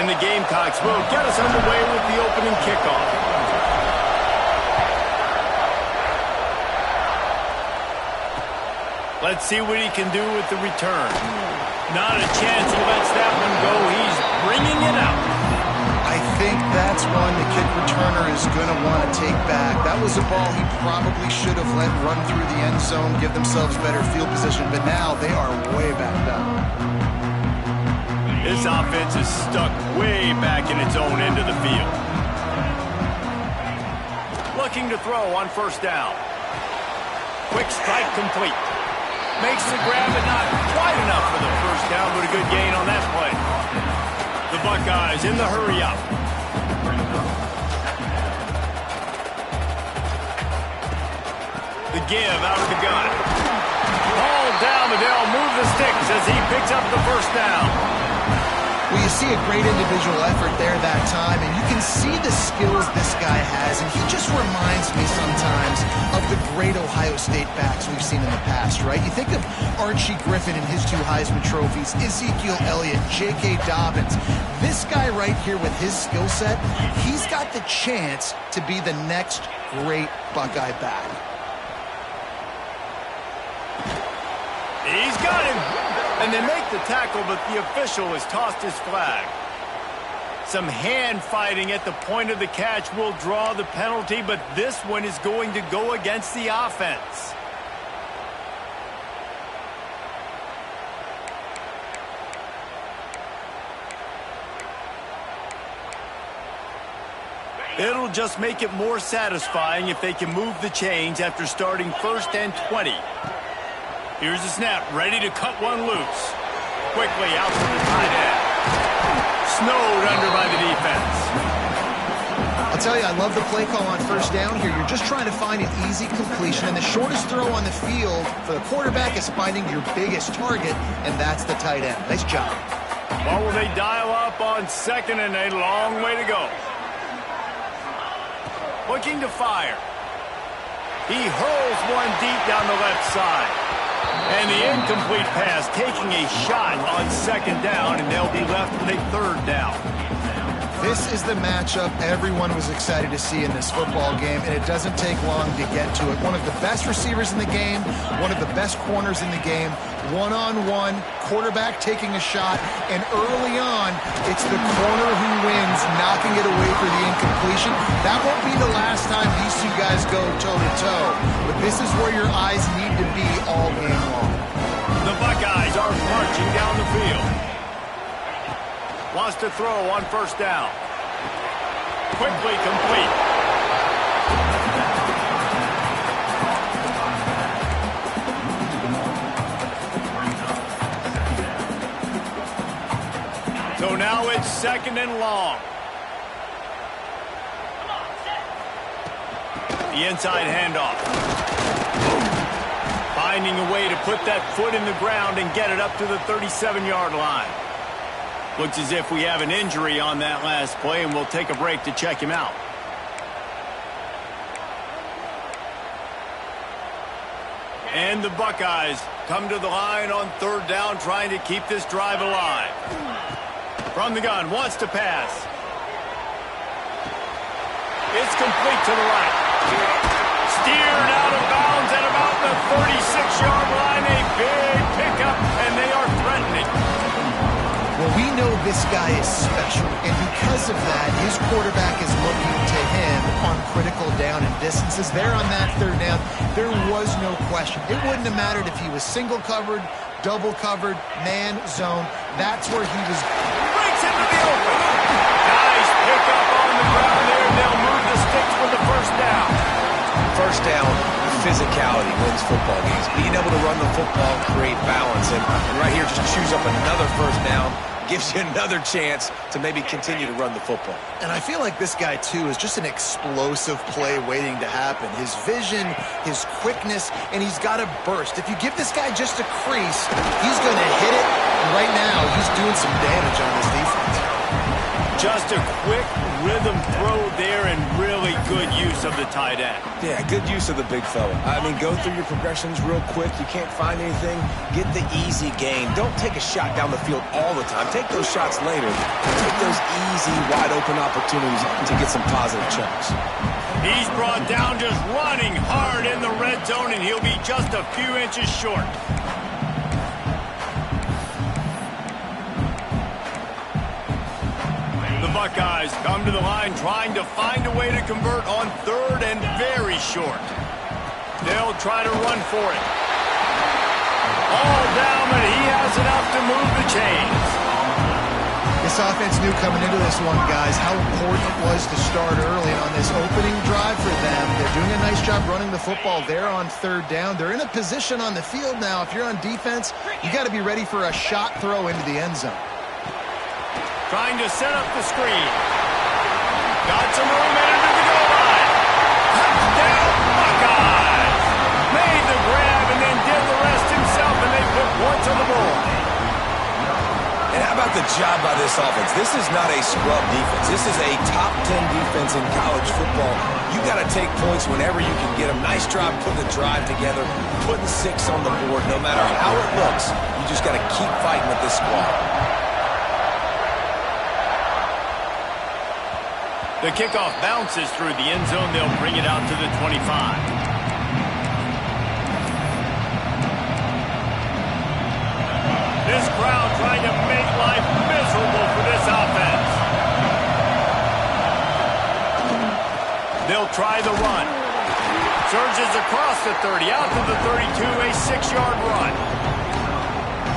And the Gamecocks will get us underway with the opening kickoff. Let's see what he can do with the return. Not a chance he lets that one go. He's bringing it out. I think that's one the kick returner is going to want to take back. That was a ball he probably should have let run through the end zone, give themselves better field position, but now they are way backed up. This offense is stuck way back in its own end of the field. Looking to throw on first down. Quick strike complete. Makes the grab, but not quite enough for the first down, but a good gain on that play. The Buckeyes in the hurry up. The give out of the gun. Ball down, but they'll move the sticks as he picks up the first down. Well, you see a great individual effort there that time, and you can see the skills this guy has, and he just reminds me sometimes of the great Ohio State backs we've seen in the past, right? You think of Archie Griffin and his 2 Heisman trophies, Ezekiel Elliott, J.K. Dobbins. This guy right here with his skill set, he's got the chance to be the next great Buckeye back. He's got him. And they make the tackle, but the official has tossed his flag. Some hand fighting at the point of the catch will draw the penalty, but this one is going to go against the offense. It'll just make it more satisfying if they can move the chains after starting 1st and 20. Here's the snap, ready to cut one loose. Quickly out to the tight end. Snowed under by the defense. I'll tell you, I love the play call on first down here. You're just trying to find an easy completion, and the shortest throw on the field for the quarterback is finding your biggest target, and that's the tight end. Nice job. Well, will they dial up on 2nd and a long way to go? Looking to fire. He hurls one deep down the left side. And the incomplete pass taking a shot on 2nd down, and they'll be left with a 3rd down. This is the matchup everyone was excited to see in this football game, and it doesn't take long to get to it. One of the best receivers in the game, one of the best corners in the game, one-on-one, quarterback taking a shot, and early on, it's the corner who wins, knocking it away for the incompletion. That won't be the last time these 2 guys go toe-to-toe, but this is where your eyes need to be all game long. The Buckeyes are marching down the field. Wants to throw on first down. Quickly complete. So now it's 2nd and long. The inside handoff. Finding a way to put that foot in the ground and get it up to the 37-yard line. Looks as if we have an injury on that last play, and we'll take a break to check him out. And the Buckeyes come to the line on 3rd down, trying to keep this drive alive. From the gun, wants to pass. It's complete to the right. Steered out of bounds at about the 36-yard line. A big pickup, and they are threatening. Well, we know this guy is special, and because of that, his quarterback is looking to him on critical down and distances. There on that 3rd down, there was no question. It wouldn't have mattered if he was single covered, double covered, man, zone. That's where he was. Breaks into the open. Nice pickup on the ground there. They'll move the sticks for the first down. First down, physicality wins football games. Being able to run the football, create balance, and right here just chews up another first down. Gives you another chance to maybe continue to run the football. And I feel like this guy, too, is just an explosive play waiting to happen. His vision, his quickness, and he's got a burst. If you give this guy just a crease, he's going to hit it. And right now, he's doing some damage on this defense. Just a quick rhythm throw there and really good use of the tight end. Yeah, good use of the big fella. I mean, go through your progressions real quick. You can't find anything, get the easy gain. Don't take a shot down the field all the time. Take those shots later. Take those easy, wide-open opportunities to get some positive chunks. He's brought down just running hard in the red zone, and he'll be just a few inches short. The Buckeyes come to the line trying to find a way to convert on third and very short. They'll try to run for it. All down, but he has enough to move the chains. This offense knew coming into this one, guys, how important it was to start early. And on this opening drive for them, they're doing a nice job running the football there on third down. They're in a position on the field now. If you're on defense, you got to be ready for a shot throw into the end zone. Trying to set up the screen. Got some room in under the goal line. Touchdown, Buckeyes! Made the grab and then did the rest himself, and they put points on the board. And how about the job by this offense? This is not a scrub defense. This is a top 10 defense in college football. You got to take points whenever you can get them. Nice job putting the drive together, putting 6 on the board. No matter how it looks, you just got to keep fighting with this squad. The kickoff bounces through the end zone. They'll bring it out to the 25. This crowd trying to make life miserable for this offense. They'll try the run. Surges across the 30, out to the 32, a 6-yard run.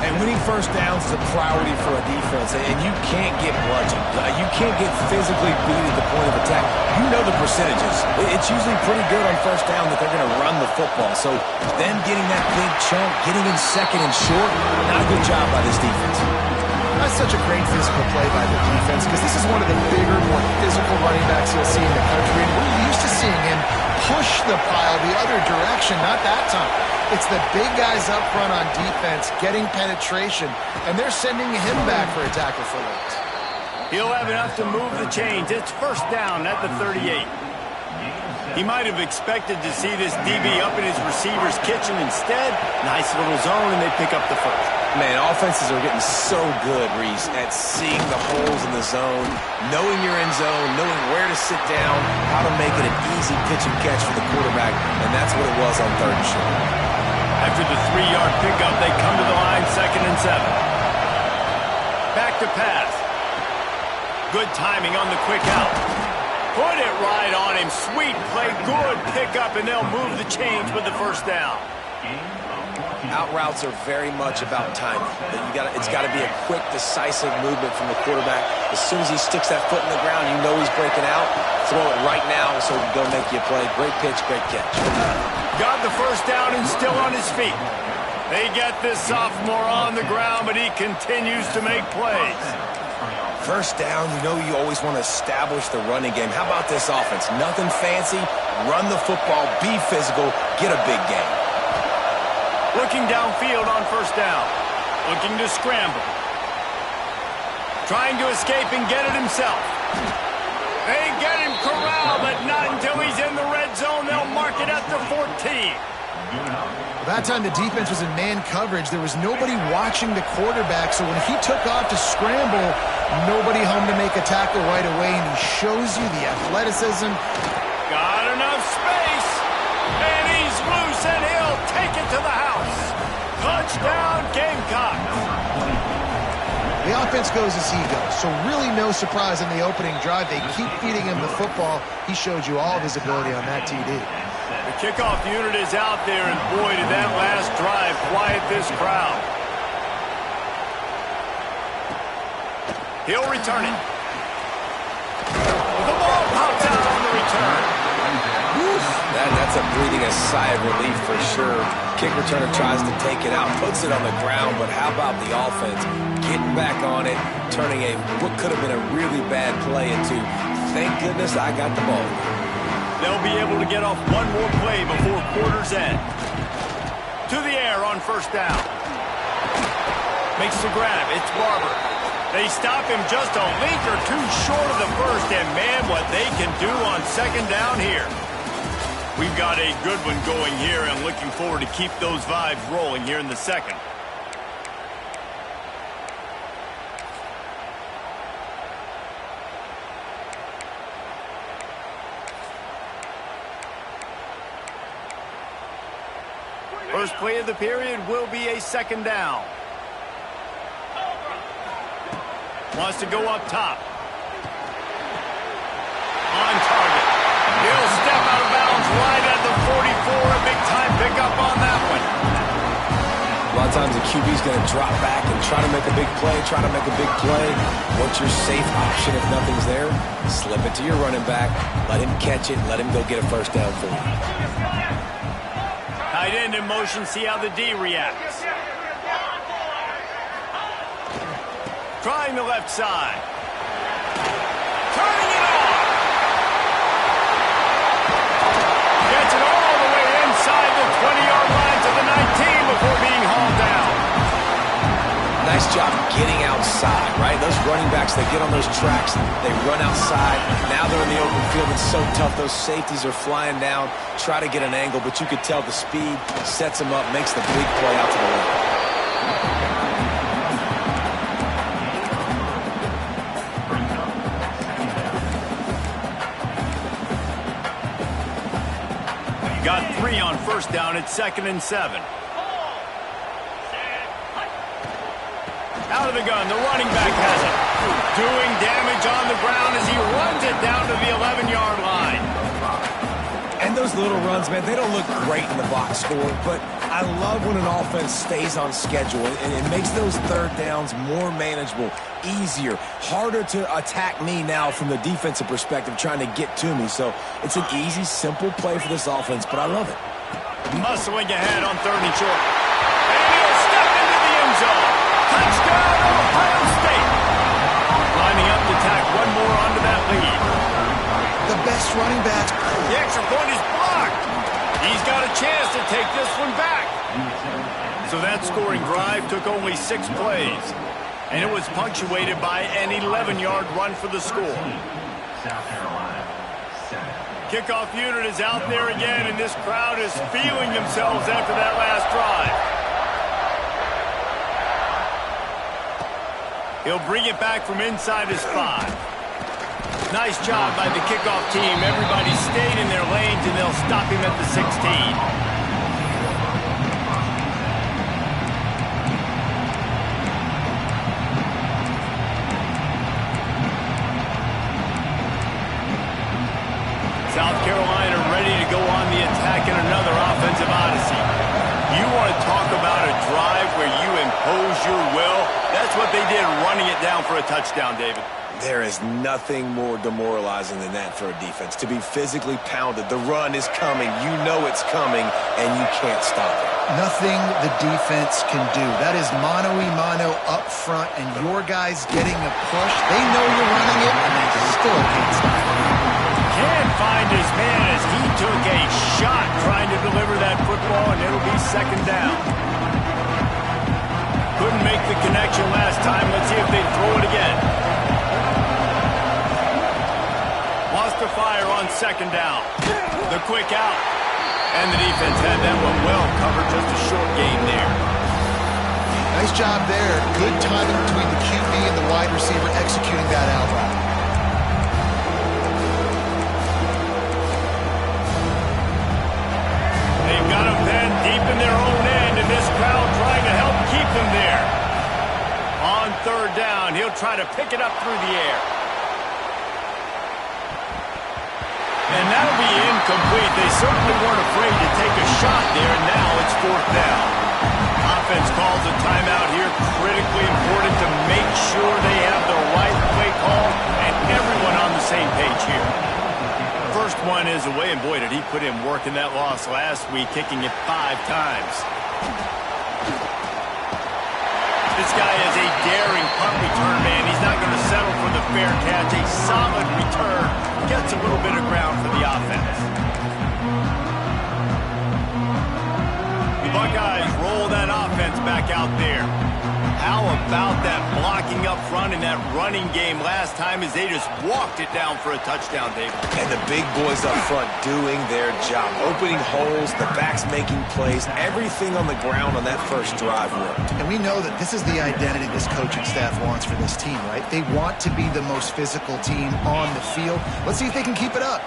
And winning first downs is a priority for a defense, and you can't get bludgeoned. You can't get physically beat at the point of attack. You know the percentages. It's usually pretty good on first down that they're going to run the football. So them getting that big chunk, getting in second and short, not a good job by this defense. That's such a great physical play by the defense because this is one of the bigger, more physical running backs you'll see in the country. And we're used to seeing him push the pile the other direction, not that time. It's the big guys up front on defense getting penetration, and they're sending him back for a tackle for loss. He'll have enough to move the chains. It's first down at the 38. He might have expected to see this DB up in his receiver's kitchen. Instead, nice little zone, and they pick up the first. Man, offenses are getting so good, Reese, at seeing the holes in the zone, knowing you're in zone, knowing where to sit down, how to make it an easy pitch and catch for the quarterback, and that's what it was on third and short. After the 3-yard pickup, they come to the line, 2nd and 7. Back to pass. Good timing on the quick out. Put it right on him. Sweet play, good pickup, and they'll move the chains with the first down. Out routes are very much about timing. It's got to be a quick, decisive movement from the quarterback. As soon as he sticks that foot in the ground, you know he's breaking out. Throw it right now so he can go make you a play. Great pitch, great catch. Got the first down and still on his feet. They get this sophomore on the ground, but he continues to make plays. First down, you know you always want to establish the running game. How about this offense? Nothing fancy. Run the football, be physical, get a big game. Looking downfield on first down. Looking to scramble. Trying to escape and get it himself. They get him corralled, but not until he's in the red zone. They'll mark it at the 14. That time the defense was in man coverage. There was nobody watching the quarterback, so when he took off to scramble, nobody home to make a tackle right away, and he shows you the athleticism. Got enough space, and he's loose, and he'll take it to the house. Touchdown, Gamecocks. The offense goes as he goes, so really no surprise in the opening drive. They keep feeding him the football. He showed you all of his ability on that TD. The kickoff unit is out there, and boy, did that last drive quiet this crowd. He'll return it. The ball pops out on the return. That's a breathing a sigh of relief for sure. Kick returner tries to take it out, puts it on the ground, but how about the offense getting back on it, turning what could have been a really bad play into, thank goodness I got the ball. They'll be able to get off one more play before quarter's end. To the air on first down. Makes the grab. It's Barber. They stop him just a link or two short of the first, and man, what they can do on second down here. We've got a good one going here, and looking forward to keep those vibes rolling here in the second. First play of the period will be a second down. Wants to go up top. On target. He'll step out of bounds right at the 44. A big-time pickup on that one. A lot of times the QB's going to drop back and try to make a big play, What's your safe option if nothing's there? Slip it to your running back. Let him catch it. Let him go get a first down for you. Tight end in motion. See how the D reacts. Trying the left side. Turning it on. Gets it all the way inside the 20-yard line to the 19 before being hauled down. Nice job getting outside, right? Those running backs, they get on those tracks, they run outside. Now they're in the open field. It's so tough. Those safeties are flying down, try to get an angle, but you could tell the speed sets them up, makes the big play out to the left. Got 3 on first down at 2nd and 7. Out of the gun, the running back has it. Doing damage on the ground as he runs it down to the 11-yard line. And those little runs, man, they don't look great in the box score, but I love when an offense stays on schedule, and it makes those third downs more manageable, easier, harder to attack me now from the defensive perspective trying to get to me. So it's an easy, simple play for this offense, but I love it. Muscling ahead on 3rd and short. And he'll step into the end zone. Touchdown, Ohio State. Lining up to tack one more onto that lead. The best running back. The extra point is blocked. He's got a chance to take this one back. So that scoring drive took only 6 plays. And it was punctuated by an 11-yard run for the score. Kickoff unit is out there again, and this crowd is feeling themselves after that last drive. He'll bring it back from inside his 5. Nice job by the kickoff team. Everybody stayed in their lanes, and they'll stop him at the 16. South Carolina ready to go on the attack in another offensive odyssey. You want to talk about a drive where you impose your will? That's what they did, running it down for a touchdown, David. There is nothing more demoralizing than that for a defense. To be physically pounded. The run is coming. You know it's coming, and you can't stop it. Nothing the defense can do. That is mano-a-mano up front, and your guys getting a push. They know you're running it, and they still can't stop it. Can't find his man as he took a shot trying to deliver that football, and it'll be 2nd down. Couldn't make the connection last time. Let's see if they throw it again. Wants to fire on 2nd down. The quick out. And the defense had that one well covered. Just a short gain there. Nice job there. Good timing between the QB and the wide receiver executing that out route. They've got him then deep in their own end, and this crowd trying to help keep them there. On 3rd down, he'll try to pick it up through the air. And that'll be incomplete. They certainly weren't afraid to take a shot there, and now it's 4th down. Offense calls a timeout here. Critically important to make sure they have the right play call and everyone on the same page here. First one is away, and boy, did he put in work in that loss last week, kicking it 5 times. This guy is a daring punt return man. He's not going to settle for the fair catch. A solid return. Gets a little bit of ground for the offense. The Buckeyes roll that offense back out there. How about that blocking up front in that running game last time as they just walked it down for a touchdown, David? And the big boys up front doing their job. Opening holes, the backs making plays, everything on the ground on that first drive worked. And we know that this is the identity this coaching staff wants for this team, right? They want to be the most physical team on the field. Let's see if they can keep it up.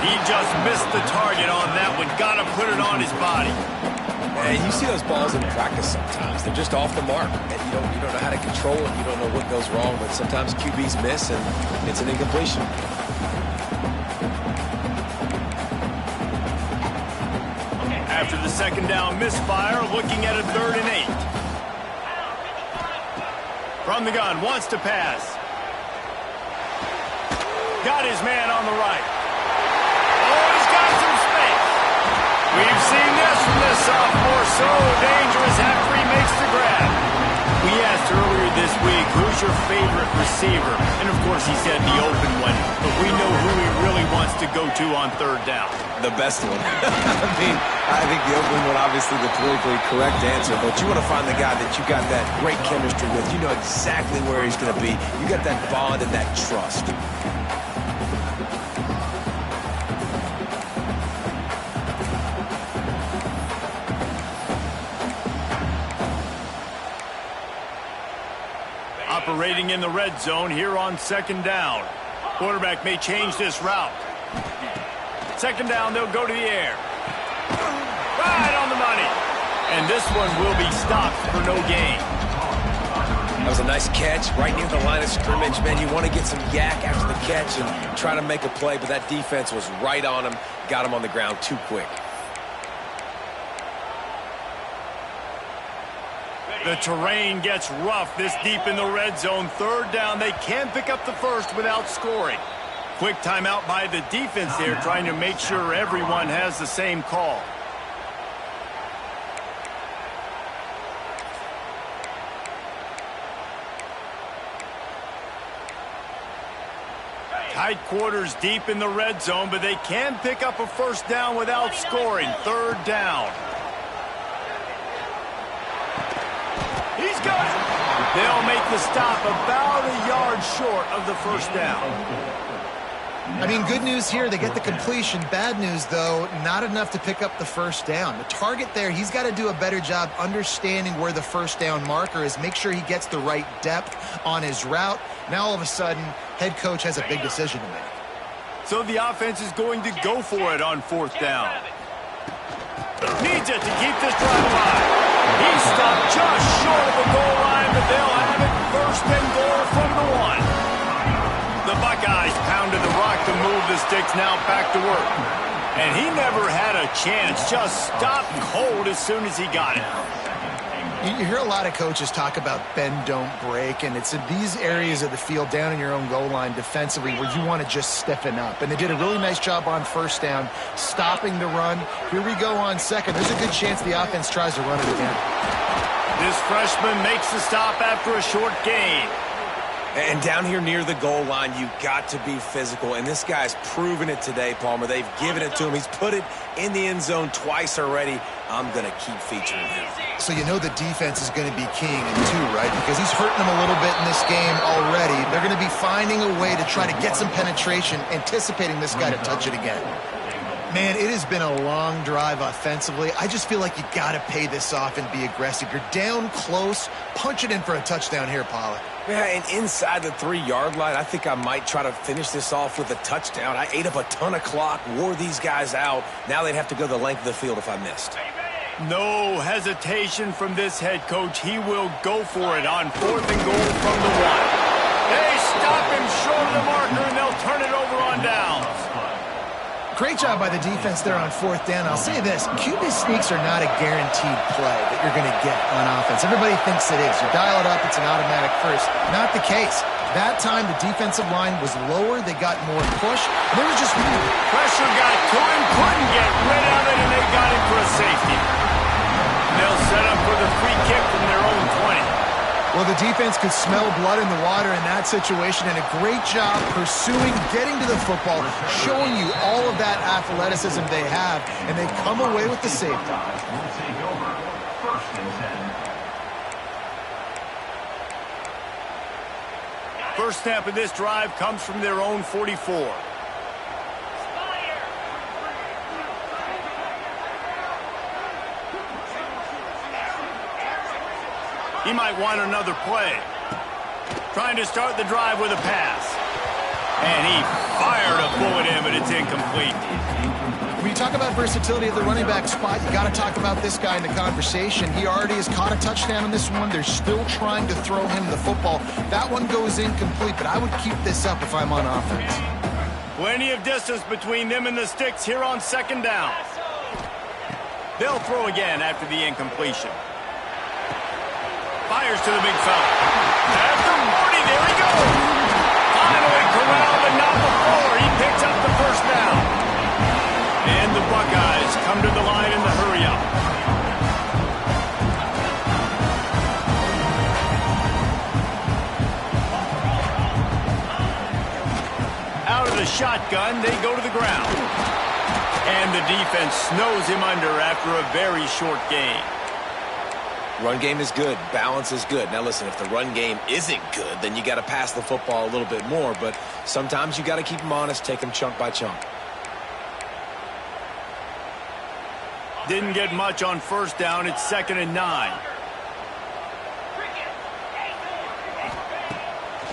He just missed the target on that one. Got to put it on his body. And you see those balls in practice sometimes. They're just off the mark. And you don't know how to control it. You don't know what goes wrong. But sometimes QBs miss, and it's an incompletion. After the second down misfire, looking at a 3rd and 8. From the gun, wants to pass. Got his man on the right. Oh, he's got some space. We've seen this from this sophomore. So dangerous after he makes the grab. We asked earlier this week, who's your favorite receiver? And, of course, he said the open one. But we know who he really wants to go to on 3rd down. The best one. I think the open one, obviously the politically correct answer, but you want to find the guy that you got that great chemistry with. You know exactly where he's going to be. You got that bond and that trust. Operating in the red zone here on 2nd down. Quarterback may change this route. 2nd down, they'll go to the air. Right on the money. And this one will be stopped for no gain. That was a nice catch right near the line of scrimmage. Man, you want to get some yak after the catch and try to make a play, but that defense was right on him, got him on the ground too quick. The terrain gets rough this deep in the red zone. 3rd down, they can pick up the first without scoring. Quick timeout by the defense there, trying to make sure everyone has the same call. Tight quarters deep in the red zone, but they can pick up a first down without scoring. 3rd down. He's got it. They'll make the stop about a yard short of the first down. I mean, good news here, they get the completion. Bad news, though, not enough to pick up the first down. The target there, he's got to do a better job understanding where the first down marker is, make sure he gets the right depth on his route. Now, all of a sudden, head coach has a big decision to make. So the offense is going to go for it on 4th down. Needs it to keep this drive alive. He's stopped just short of the goal line, but they'll have it 1st and goal from the 1. The Buckeyes pounded the rock to move the sticks, now back to work. And he never had a chance, just stopped cold as soon as he got it. You hear a lot of coaches talk about bend, don't break, and it's in these areas of the field down in your own goal line defensively where you want to just stiffen up. And they did a really nice job on 1st down, stopping the run. Here we go on 2nd. There's a good chance the offense tries to run it again. This freshman makes the stop after a short gain. And down here near the goal line, you got to be physical. And this guy's proven it today, Palmer. They've given it to him. He's put it in the end zone twice already. I'm going to keep featuring him. So you know the defense is going to be keying in too, right? Because he's hurting them a little bit in this game already. They're going to be finding a way to try to get some penetration, anticipating this guy to touch it again. Man, it has been a long drive offensively. I just feel like you got to pay this off and be aggressive. You're down close. Punch it in for a touchdown here, Pollack. Yeah, and inside the 3-yard line, I think I might try to finish this off with a touchdown. I ate up a ton of clock, wore these guys out. Now they'd have to go the length of the field if I missed. No hesitation from this head coach. He will go for it on 4th and goal from the 1. They stop him short of the marker, and they'll turn it over on downs. Great job by the defense there on 4th down. I'll say this, QB sneaks are not a guaranteed play that you're going to get on offense. Everybody thinks it is. You dial it up, it's an automatic first. Not the case. That time, the defensive line was lower. They got more push. And there was just pressure got to him, couldn't get rid of it, and they got him for a safety. And they'll set up for the free kick from their own 20. Well, the defense could smell blood in the water in that situation, and a great job pursuing, getting to the football, showing you all of that athleticism they have, and they come away with the safety. First snap of this drive comes from their own 44. He might want another play. Trying to start the drive with a pass. And he fired a bullet in, but it's incomplete. When you talk about versatility of the running back spot, you got to talk about this guy in the conversation. He already has caught a touchdown on this one. They're still trying to throw him the football. That one goes incomplete, but I would keep this up if I'm on offense. Plenty of distance between them and the sticks here on second down. They'll throw again after the incompletion. Fires to the big fella. At the 40, there he goes. Finally corralled, but not before. He picks up the first down. And the Buckeyes come to the line in the hurry-up. Out of the shotgun, they go to the ground. And the defense snows him under after a very short gain. Run game is good. Balance is good. Now, listen, if the run game isn't good, then you got to pass the football a little bit more. But sometimes you got to keep them honest, take them chunk by chunk. Didn't get much on first down. It's 2nd and 9.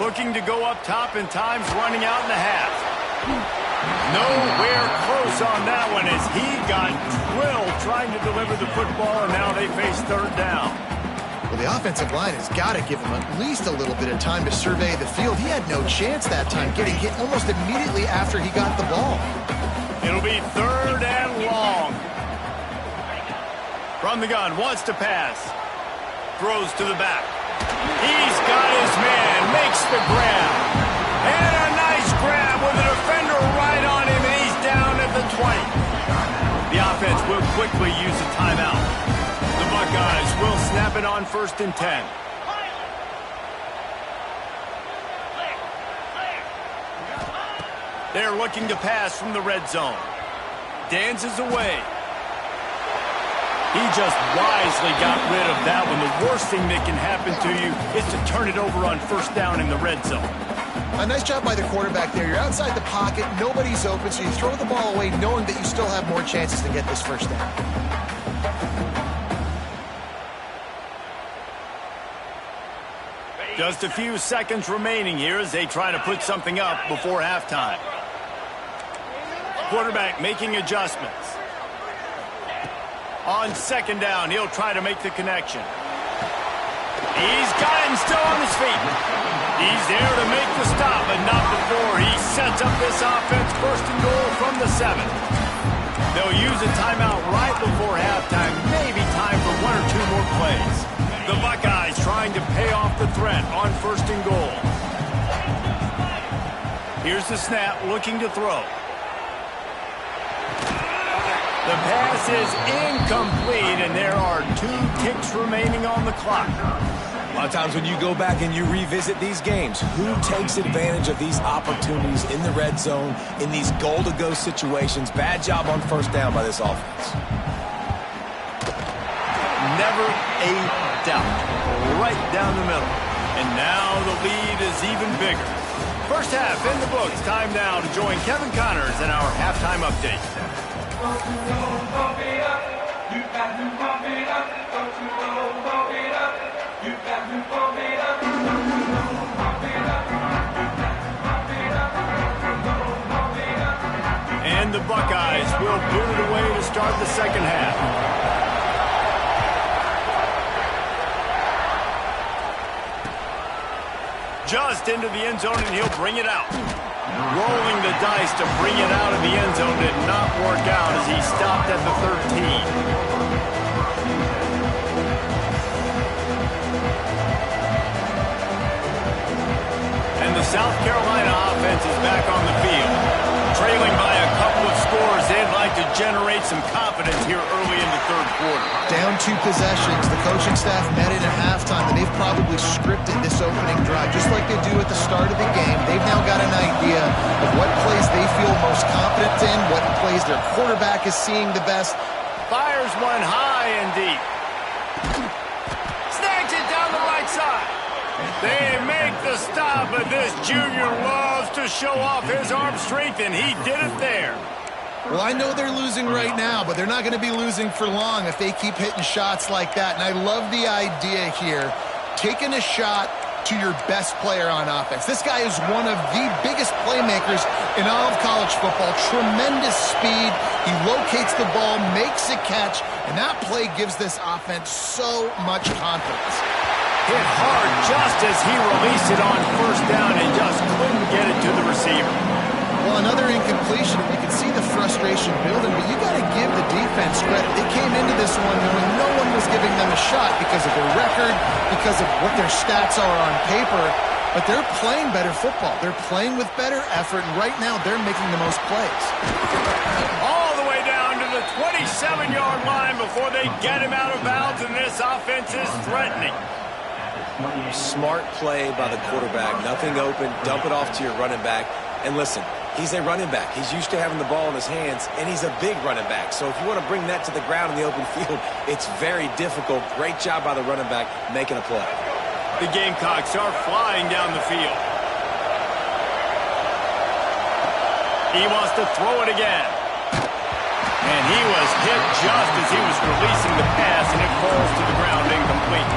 Looking to go up top, and time's running out in the half. Nowhere close on that one as he got drilled trying to deliver the football, and now they face third down. Well, the offensive line has got to give him at least a little bit of time to survey the field. He had no chance that time, getting hit almost immediately after he got the ball. It'll be 3rd and long. From the gun, wants to pass. Throws to the back. He's got his man, makes the grab. And a nice grab with a defender right on him, and he's down at the 20. The offense will quickly use a timeout. The Buckeyes will snap it on 1st and 10. They're looking to pass from the red zone. Dances away. He just wisely got rid of that one. The worst thing that can happen to you is to turn it over on first down in the red zone. A nice job by the quarterback there. You're outside the pocket, nobody's open, so you throw the ball away knowing that you still have more chances to get this first down. Just a few seconds remaining here as they try to put something up before halftime. Quarterback making adjustments. On 2nd down, he'll try to make the connection. He's got him still on his feet. He's there to make the stop, but not before he sets up this offense 1st and goal from the 7. They'll use a timeout right before halftime. Maybe time for 1 or 2 more plays. The Buckeyes trying to pay off the threat on 1st and goal. Here's the snap, looking to throw. The pass is incomplete, and there are 2 ticks remaining on the clock. A lot of times when you go back and you revisit these games, who takes advantage of these opportunities in the red zone, in these goal-to-go situations? Bad job on first down by this offense. Never a doubt. Right down the middle. And now the lead is even bigger. First half in the books. Time now to join Kevin Connors in our halftime update. And the Buckeyes will boot it away to start the second half. Just into the end zone, and he'll bring it out. Rolling the dice to bring it out of the end zone did not work out as he stopped at the 13. And the South Carolina offense is back on the field. Trailing by a couple of scores, they'd like to generate some confidence here early in the 3rd quarter. Down 2 possessions. The coaching staff met in at halftime, and they've probably scripted this opening drive, just like they do at the start of the game. They've now got an idea of what plays they feel most confident in, what plays their quarterback is seeing the best. Fires one high and deep. Snags it down the right side. They make the stop, but this junior loves to show off his arm strength, and he did it there. Well, I know they're losing right now, but they're not going to be losing for long if they keep hitting shots like that. And I love the idea here, taking a shot to your best player on offense. This guy is one of the biggest playmakers in all of college football. Tremendous speed. He locates the ball, makes a catch, and that play gives this offense so much confidence. Hit hard just as he released it on first down and just couldn't get it to the receiver. Well, another incompletion. You can see the frustration building, but you got to give the defense credit. They came into this one knowing no one was giving them a shot because of their record, because of what their stats are on paper, but they're playing better football. They're playing with better effort, and right now they're making the most plays. All the way down to the 27-yard line before they get him out of bounds, and this offense is threatening. Smart play by the quarterback. Nothing open. Dump it off to your running back. And listen, he's a running back. He's used to having the ball in his hands, and he's a big running back. So if you want to bring that to the ground in the open field, it's very difficult. Great job by the running back making a play. The Gamecocks are flying down the field. He wants to throw it again. And he was hit just as he was releasing the pass, and it falls to the ground incomplete.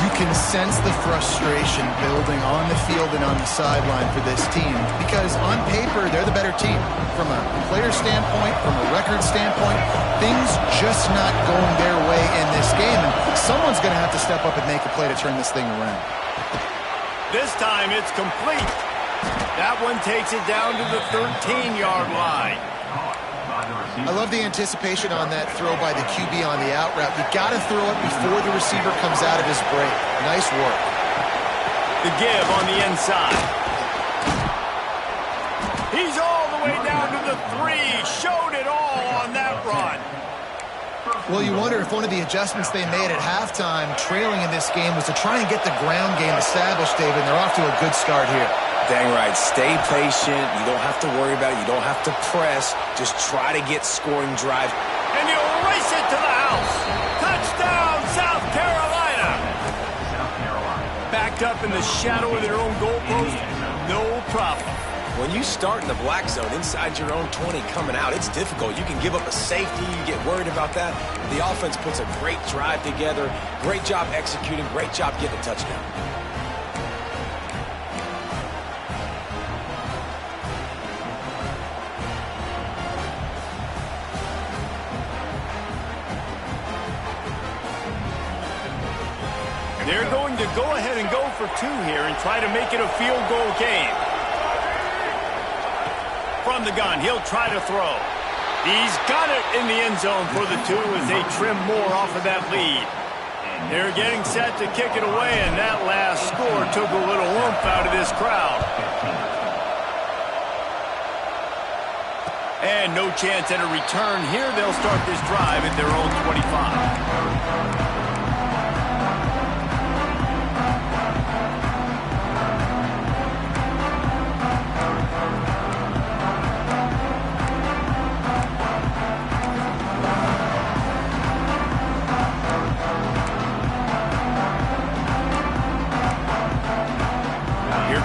You can sense the frustration building on the field and on the sideline for this team because on paper, they're the better team. From a player standpoint, from a record standpoint, things just not going their way in this game. And someone's going to have to step up and make a play to turn this thing around. This time it's complete. That one takes it down to the 13-yard line. I love the anticipation on that throw by the QB on the out route. You got to throw it before the receiver comes out of his break. Nice work. The give on the inside. He's all the way down to the 3. Showed it all on that run. Well, you wonder if one of the adjustments they made at halftime, trailing in this game, was to try and get the ground game established, David, and they're off to a good start here. Dang right. Stay patient. You don't have to worry about it. You don't have to press. Just try to get scoring drives. And you'll race it to the house. Touchdown, South Carolina. Backed up in the shadow of their own goalpost, no problem. When you start in the black zone inside your own 20 coming out, it's difficult. You can give up a safety. You get worried about that. The offense puts a great drive together. Great job executing. Great job getting a touchdown. They're going to go ahead and go for 2 here and try to make it a field goal game. From the gun, he'll try to throw. He's got it in the end zone for the 2 as they trim more off of that lead. They're getting set to kick it away, and that last score took a little oomph out of this crowd. And no chance at a return here. They'll start this drive at their own 25.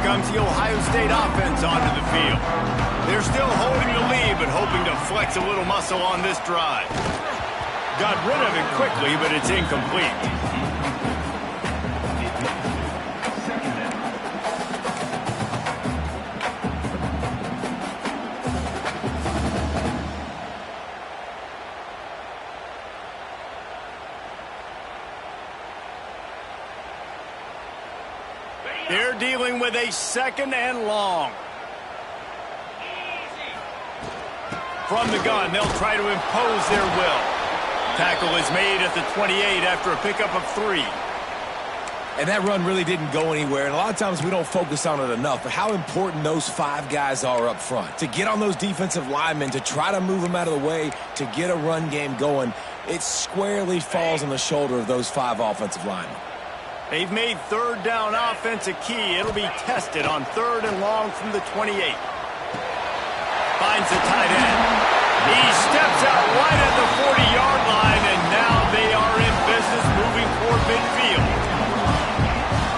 Comes the Ohio State offense onto the field. They're still holding the lead, but hoping to flex a little muscle on this drive. Got rid of it quickly, but it's incomplete. They're dealing with a 2nd and long. From the gun, they'll try to impose their will. Tackle is made at the 28 after a pickup of 3. And that run really didn't go anywhere. And a lot of times we don't focus on it enough, but how important those 5 guys are up front. To get on those defensive linemen, to try to move them out of the way, to get a run game going, it squarely falls on the shoulder of those 5 offensive linemen. They've made third down offense a key. It'll be tested on 3rd and long from the 28. Finds the tight end. He steps out right at the 40-yard line, and now they are in business moving toward midfield.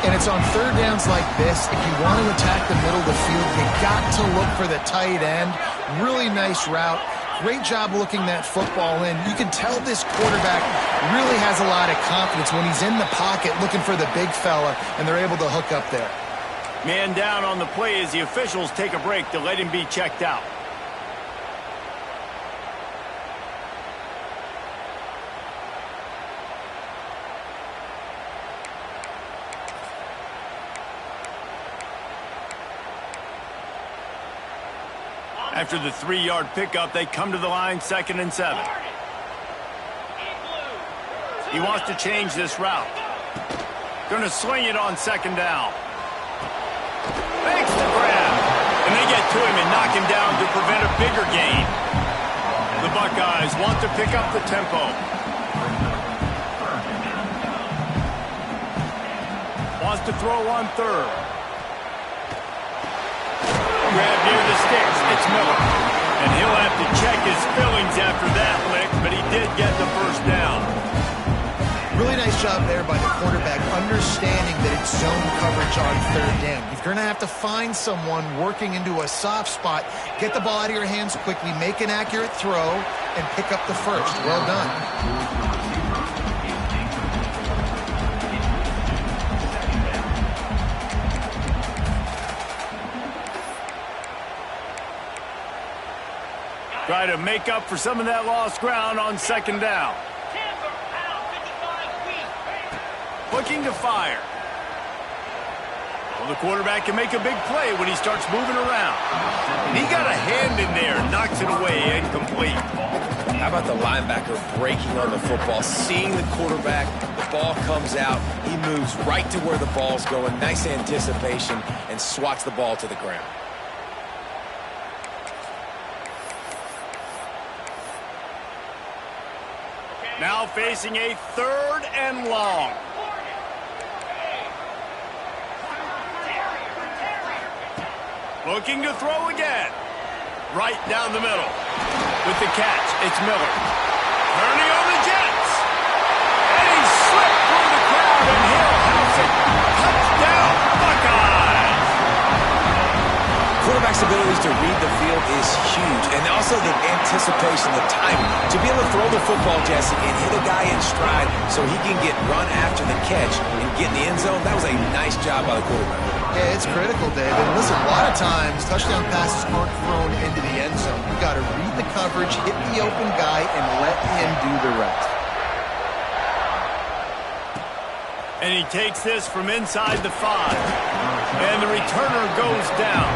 And it's on third downs like this. If you want to attack the middle of the field, you got to look for the tight end. Really nice route. Great job looking that football in. You can tell this quarterback really has a lot of confidence when he's in the pocket looking for the big fella, and they're able to hook up there. Man down on the play as the officials take a break to let him be checked out. After the 3-yard pickup, they come to the line 2nd and 7. He wants to change this route. Going to swing it on 2nd down. Makes the grab. And they get to him and knock him down to prevent a bigger gain. The Buckeyes want to pick up the tempo. Wants to throw on 3rd. Grab near the sticks. It's Miller. And he'll have to check his fillings after that lick, but he did get the first down. Really nice job there by the quarterback, understanding that it's zone coverage on 3rd down. You're going to have to find someone working into a soft spot, get the ball out of your hands quickly, make an accurate throw, and pick up the first. Well done. Try to make up for some of that lost ground on 2nd down. Looking to fire. Well, the quarterback can make a big play when he starts moving around. And he got a hand in there, knocks it away, incomplete. How about the linebacker breaking on the football, seeing the quarterback, the ball comes out, he moves right to where the ball's going, nice anticipation, and swats the ball to the ground. Now facing a 3rd and long. Looking to throw again. Right down the middle. With the catch, it's Miller. Turning on the Jets. And he slipped through the crowd, and he'll house it. Touchdown, Buckeyes! Quarterback's abilities to read the field is huge, and also the anticipation, the timing. To be able to throw the football, Jesse, and hit a guy in stride so he can get run after the catch and get in the end zone, that was a nice job by the quarterback. Yeah, it's critical, Dave. And listen, a lot of times, touchdown passes aren't thrown into the end zone. You've got to read the coverage, hit the open guy, and let him do the rest. And he takes this from inside the 5. And the returner goes down.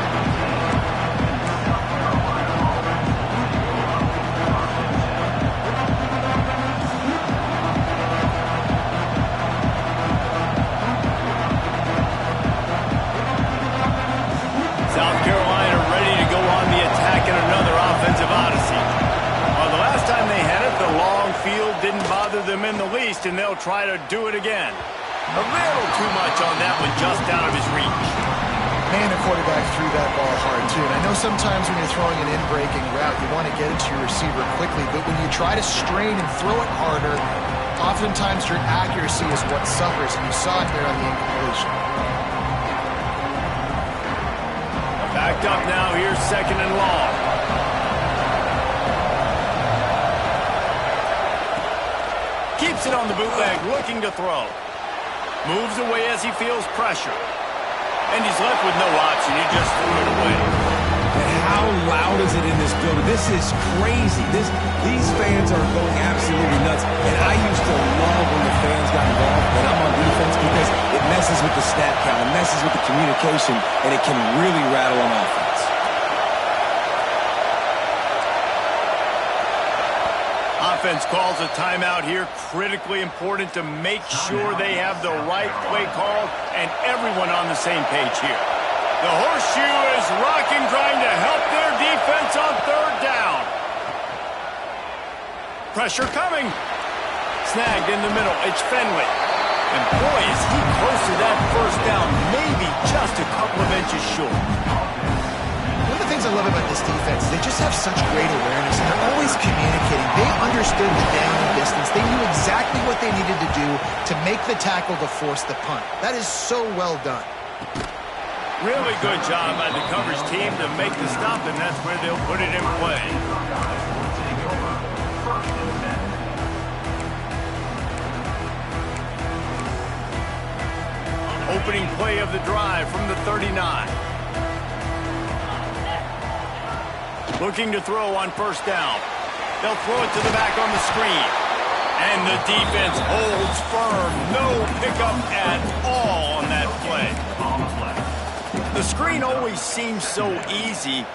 South Carolina ready to go on the attack in another offensive odyssey. Well, the last time they had it, the long field didn't bother them in the least, and they'll try to do it again. A little too much on that one, just out of his reach. Man, the quarterback threw that ball hard, too. And I know sometimes when you're throwing an in-breaking route, you want to get it to your receiver quickly. But when you try to strain and throw it harder, oftentimes your accuracy is what suffers. And you saw it there on the incompletion. Backed up now, here's 2nd and long. Keeps it on the bootleg, looking to throw. Moves away as he feels pressure. And he's left with no option. He just threw it away. And how loud is it in this building? This is crazy. These fans are going absolutely nuts. And I used to love when the fans got involved when I'm on defense because it messes with the snap count, it messes with the communication, and it can really rattle an offense. Offense calls a timeout here. Critically important to make sure they have the right play called and everyone on the same page here. The horseshoe is rocking, trying to help their defense on 3rd down. Pressure coming. Snagged in the middle. It's Finley. And boy, is he close to that first down, maybe just a couple of inches short. One of the things I love about this defense is they just have such great awareness, and they're always communicating. They understood the down and distance. They knew exactly what they needed to do to make the tackle to force the punt. That is so well done. Really good job by the coverage team to make the stop, and that's where they'll put it in play. Opening play of the drive from the 39. Looking to throw on first down. They'll throw it to the back on the screen. And the defense holds firm. No pickup at all on that play. The screen always seems so easy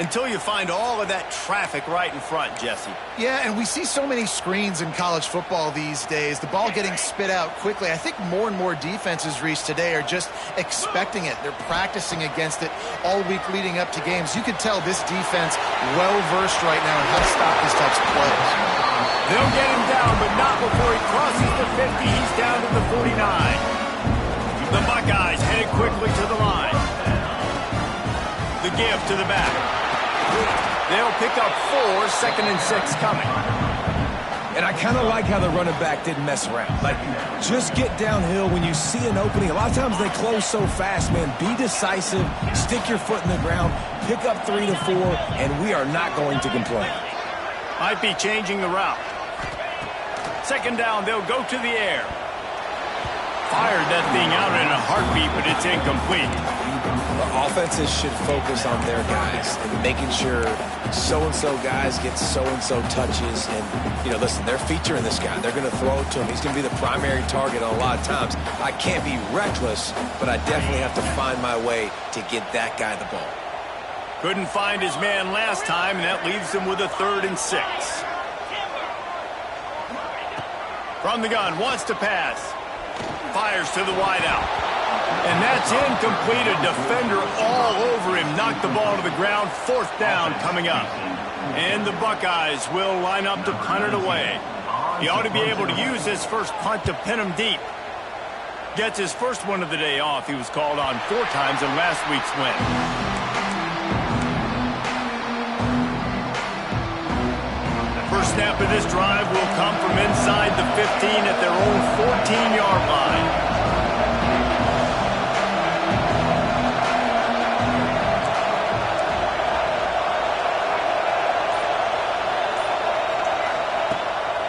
until you find all of that traffic right in front, Jesse. Yeah, and we see so many screens in college football these days. The ball getting spit out quickly. I think more and more defenses, Reese, today are just expecting it. They're practicing against it all week leading up to games. You can tell this defense well-versed right now on how to stop these types of plays. They'll get him down, but not before he crosses the 50. He's down to the 49. The Buckeyes headed quickly to the line. The give to the back. They'll pick up 4, 2nd and 6 coming. And I kind of like how the running back didn't mess around. Like, just get downhill when you see an opening. A lot of times they close so fast, man. Be decisive, stick your foot in the ground, pick up 3 to 4, and we are not going to complain. Might be changing the route. 2nd down, they'll go to the air. Fired that thing out in a heartbeat, but it's incomplete. The offenses should focus on their guys and making sure so-and-so guys get so-and-so touches. And, you know, listen, they're featuring this guy. They're going to throw it to him. He's going to be the primary target a lot of times. I can't be reckless, but I definitely have to find my way to get that guy the ball. Couldn't find his man last time, and that leaves him with a 3rd and 6. From the gun, wants to pass. Fires to the wideout. And that's incomplete. A defender all over him. Knocked the ball to the ground. 4th down coming up. And the Buckeyes will line up to punt it away. He ought to be able to use his first punt to pin him deep. Gets his first one of the day off. He was called on 4 times in last week's win. First snap of this drive will come from inside the 15 at their own 14-yard line.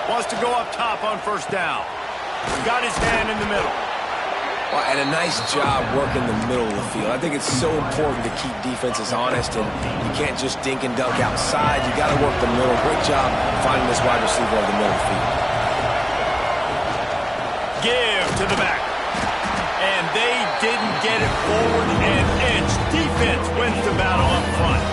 Wants to go up top on first down. Got his man in the middle. Well, and a nice job working the middle of the field. I think it's so important to keep defenses honest, and you can't just dink and dunk outside. You got to work the middle. Great job finding this wide receiver over the middle of the field. Give to the back. And they didn't get it forward an inch. Defense wins the battle up front.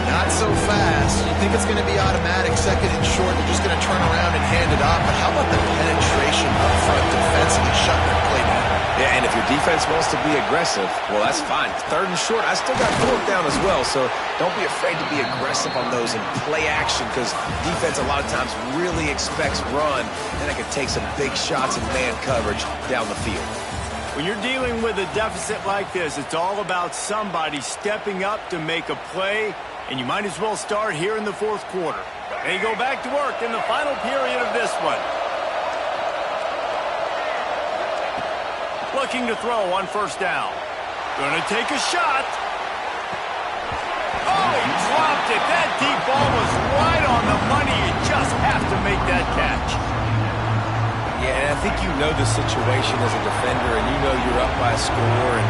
Not so fast. You think it's going to be automatic, 2nd and short. They're just going to turn around and hand it off. But how about the penetration up front defensively, shutting their play down? Yeah, and if your defense wants to be aggressive, well, that's fine. 3rd and short, I still got 4th down as well. So don't be afraid to be aggressive on those and play action, because defense a lot of times really expects run. Then I can take some big shots in man coverage down the field. When you're dealing with a deficit like this, it's all about somebody stepping up to make a play. And you might as well start here in the 4th quarter. They go back to work in the final period of this one. Looking to throw on first down. Gonna take a shot. Oh, he dropped it. That deep ball was right on the money. You just have to make that catch. Yeah, and I think you know the situation as a defender, and you know you're up by a score, and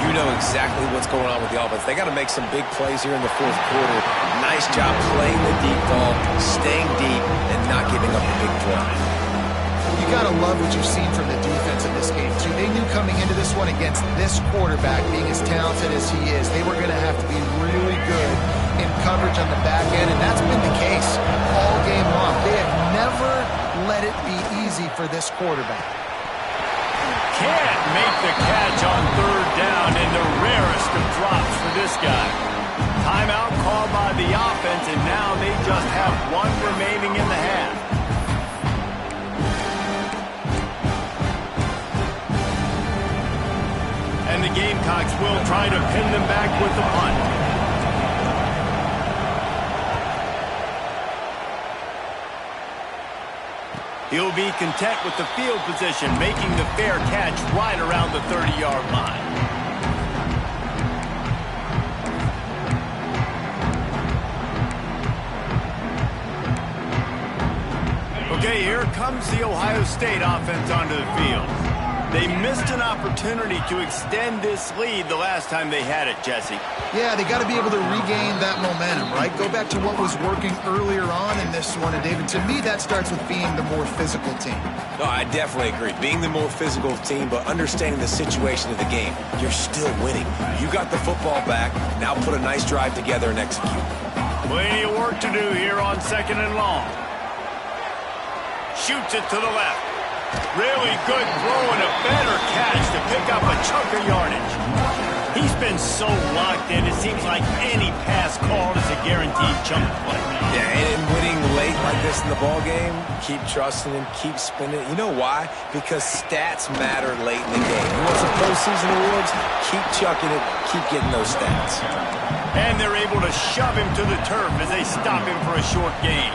you know exactly what's going on with the offense. They got to make some big plays here in the 4th quarter. Nice job playing the deep ball, staying deep, and not giving up a big play. You got to love what you've seen from the defense in this game, too. They knew coming into this one against this quarterback, being as talented as he is, they were going to have to be really good in coverage on the back end, and that's been the case all game long. They have never let it be easy for this quarterback. Can't make the catch on 3rd down in the rarest of drops for this guy. Timeout called by the offense, and now they just have 1 remaining in the half. Gamecocks will try to pin them back with the punt. He'll be content with the field position, making the fair catch right around the 30-yard line. Okay, here comes the Ohio State offense onto the field. They missed an opportunity to extend this lead the last time they had it, Jesse. Yeah, they got to be able to regain that momentum, right? Go back to what was working earlier on in this one. And, David, to me, that starts with being the more physical team. No, I definitely agree. Being the more physical team, but understanding the situation of the game. You're still winning. You got the football back. Now put a nice drive together and execute. Plenty of work to do here on 2nd and long. Shoots it to the left. Really good throw and a better catch to pick up a chunk of yardage. He's been so locked in, it seems like any pass called is a guaranteed chunk play. Yeah, and winning late like this in the ball game, keep trusting him, keep spinning it. You know why? Because stats matter late in the game. You want some postseason awards? Keep chucking it, keep getting those stats. And they're able to shove him to the turf as they stop him for a short gain.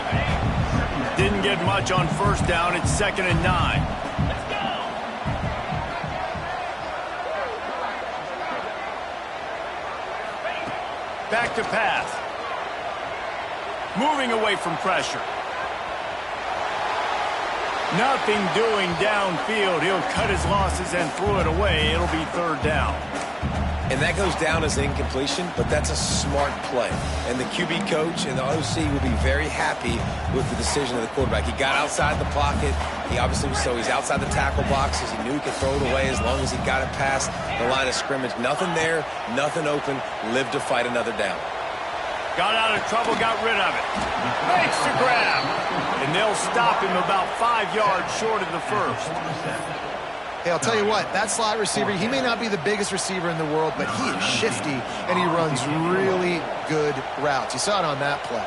Didn't get much on 1st down. It's 2nd and 9. Back to pass. Moving away from pressure. Nothing doing downfield. He'll cut his losses and throw it away. It'll be 3rd down. And that goes down as incompletion, but that's a smart play. And the QB coach and the OC will be very happy with the decision of the quarterback. He got outside the pocket. He obviously, so he's outside the tackle boxes. He knew he could throw it away as long as he got it past the line of scrimmage. Nothing there, nothing open. Lived to fight another down. Got out of trouble, got rid of it. Makes the grab. And they'll stop him about 5 yards short of the 1st. Hey, I'll tell you what, that slot receiver, he may not be the biggest receiver in the world, but he is shifty, and he runs really good routes. You saw it on that play.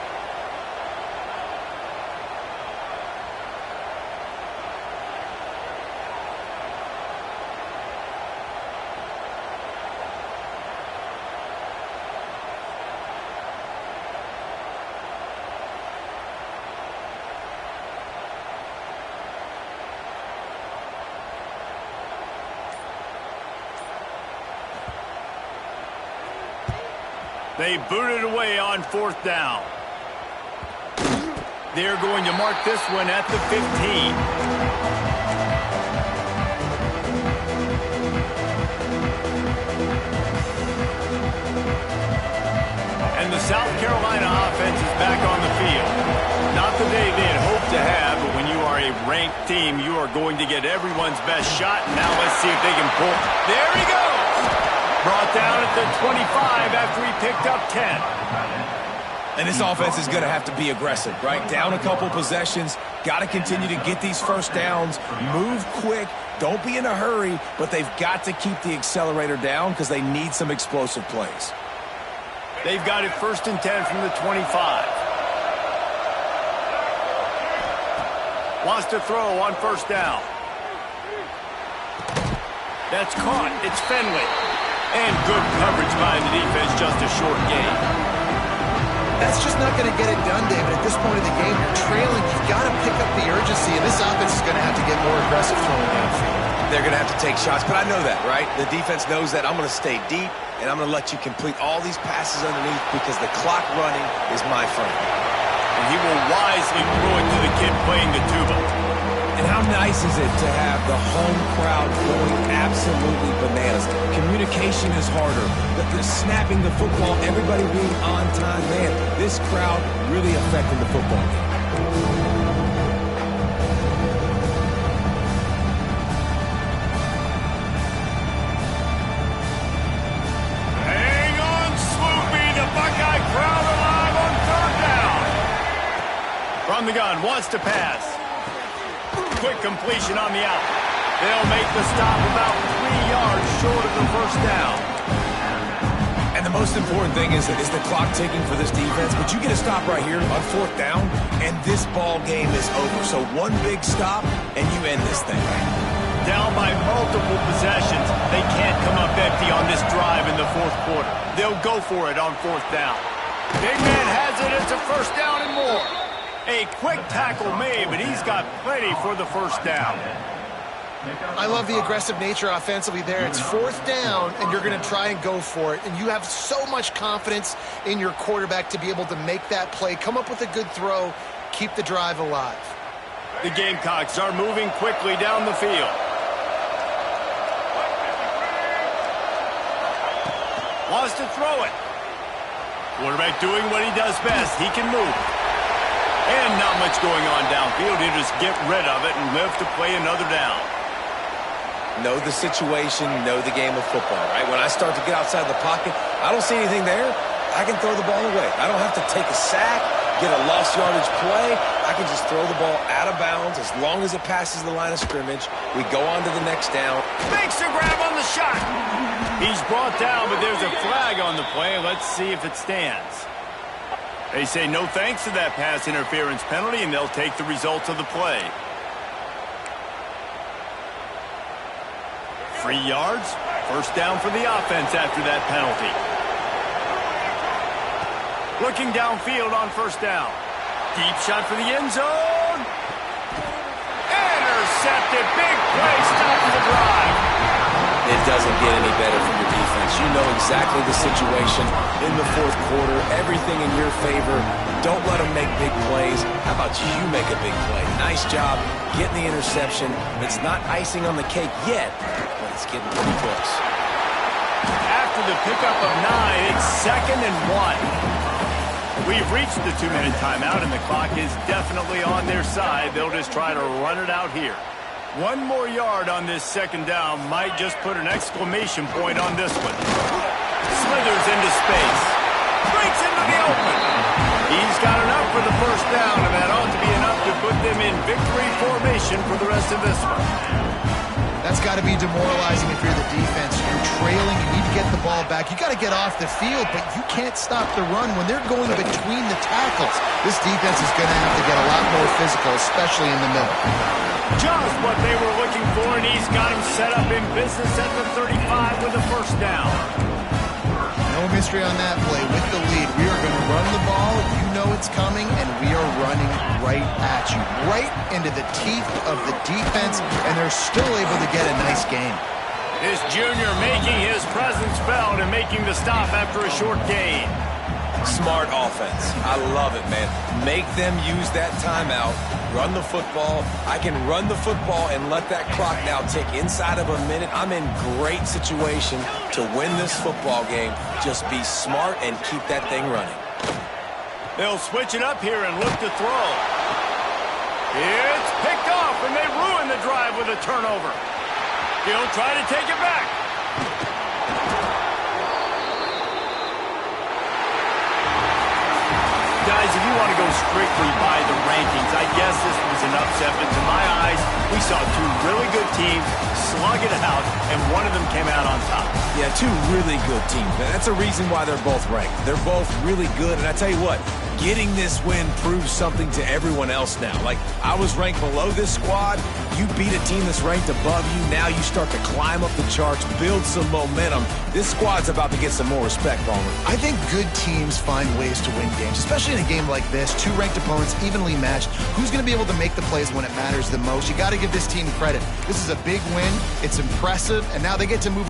They booted away on 4th down. They're going to mark this one at the 15. And the South Carolina offense is back on the field. Not the day they had hoped to have, but when you are a ranked team, you are going to get everyone's best shot. Now let's see if they can pull. There he goes! Brought down at the 25 after he picked up 10. And this offense is going to have to be aggressive, right? Down a couple possessions. Got to continue to get these 1st downs. Move quick. Don't be in a hurry, but they've got to keep the accelerator down because they need some explosive plays. They've got it 1st and 10 from the 25. Wants to throw on 1st down. That's caught. It's Fenley. And good coverage by the defense, just a short gain. That's just not going to get it done, David. At this point of the game, you're trailing. You've got to pick up the urgency, and this offense is going to have to get more aggressive throwing downfield. They're going to have to take shots, but I know that, right? The defense knows that. I'm going to stay deep, and I'm going to let you complete all these passes underneath because the clock running is my friend. And he will wisely throw it to the kid playing the tuba. And how nice is it to have the home crowd going absolutely bananas? Communication is harder. The snapping the football, everybody being on time. Man, this crowd really affecting the football game. Hang on, Swoopy. The Buckeye crowd alive on 3rd down. From the gun, wants to pass. Quick completion on the out. They'll make the stop about 3 yards short of the 1st down. And the most important thing is the clock ticking for this defense, but you get a stop right here on 4th down, and this ball game is over. So one big stop, and you end this thing. Down by multiple possessions. They can't come up empty on this drive in the fourth quarter. They'll go for it on fourth down. Big man has it. It's a first down and more. A quick tackle made, but he's got plenty for the first down. I love the aggressive nature offensively there. It's fourth down, and you're going to try and go for it. And you have so much confidence in your quarterback to be able to make that play, come up with a good throw, keep the drive alive. The Gamecocks are moving quickly down the field. Wants to throw it. Quarterback doing what he does best. He can move. And not much going on downfield. He'll just get rid of it and live to play another down. Know the situation, know the game of football, right? When I start to get outside the pocket, I don't see anything there. I can throw the ball away. I don't have to take a sack, get a lost yardage play. I can just throw the ball out of bounds as long as it passes the line of scrimmage. We go on to the next down. Makes a grab on the shot. He's brought down, but there's a flag on the play. Let's see if it stands. They say no thanks to that pass interference penalty, and they'll take the results of the play. 3 yards, first down for the offense after that penalty. Looking downfield on first down. Deep shot for the end zone. Intercepted. Big play. Stops the drive. It doesn't get any better from your defense. You know exactly the situation in the fourth quarter. Everything in your favor. Don't let them make big plays. How about you make a big play? Nice job getting the interception. It's not icing on the cake yet, but it's getting pretty close. After the pickup of 9, it's 2nd and 1. We've reached the 2-minute timeout, and the clock is definitely on their side. They'll just try to run it out here. 1 more yard on this second down might just put an exclamation point on this one. Slithers into space. Breaks into the open. He's got enough for the first down, and that ought to be enough to put them in victory formation for the rest of this one. That's got to be demoralizing if you're the defense. You're trailing. You need to get the ball back. You got to get off the field, but you can't stop the run when they're going between the tackles. This defense is going to have to get a lot more physical, especially in the middle. Just what they were looking for, and he's got him set up in business at the 35 with a first down. No mystery on that play. With the lead, we are going to run the ball. You know it's coming, and we are running right at you, right into the teeth of the defense, and they're still able to get a nice gain. This junior making his presence felt and making the stop after a short gain. Smart offense. I love it, man. Make them use that timeout. Run the football. I can run the football and let that clock now tick inside of a minute. I'm in great situation to win this football game. Just be smart and keep that thing running. They'll switch it up here and look to throw. It's picked off, and they ruin the drive with a turnover. He'll try to take it back. Guys, if you want to go strictly by the rankings, I guess this was an upset, but to my eyes, we saw 2 really good teams slug it out, and one of them came out on top. Yeah, 2 really good teams. That's a reason why they're both ranked. They're both really good, and I tell you what, getting this win proves something to everyone else now. Like, I was ranked below this squad. You beat a team that's ranked above you. Now you start to climb up the charts, build some momentum. This squad's about to get some more respect, Palmer. I think good teams find ways to win games, especially in a game like this. 2 ranked opponents, evenly matched. Who's going to be able to make the plays when it matters the most? You got to give this team credit. This is a big win. It's impressive, and now they get to move